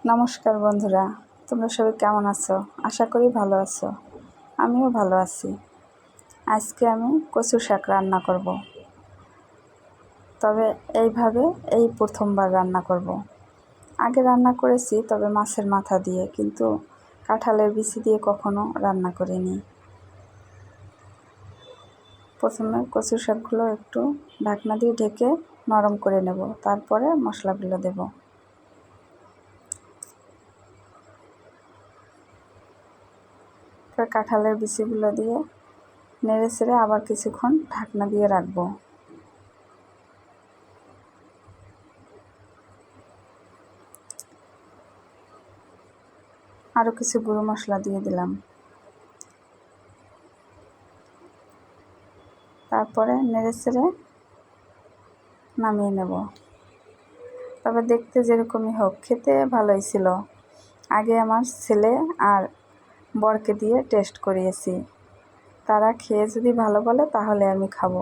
নমস্কার বন্ধুরা, তোমরা সবাই কেমন আছো? আশা করি ভালো আছো। আমিও ভালো আছি। আজকে আমি কচু শাক রান্না করব, তবে এইভাবে এই প্রথমবার রান্না করব। আগে রান্না করেছি, তবে মাছের মাথা দিয়ে, কিন্তু কাঁঠালের বিচি দিয়ে কখনো রান্না করিনি। প্রথমে কচু শাকগুলো একটু ঢাকনা দিয়ে ঢেকে নরম করে নেব, তারপরে মশলাগুলো দেব। কাঁঠালের বিচিগুলো দিয়ে নেড়ে চেড়ে আবার কিছুক্ষণ ঢাকনা দিয়ে রাখবো। আরও কিছু গুঁড়ো মশলা দিয়ে দিলাম, তারপরে নেড়ে চেড়ে নামিয়ে নেব। তবে দেখতে যেরকমই হোক, খেতে ভালোই ছিল। আগে আমার ছেলে আর বরকে দিয়ে টেস্ট করিয়েছি, তারা খেয়ে যদি ভালো বলে তাহলে আমি খাবো।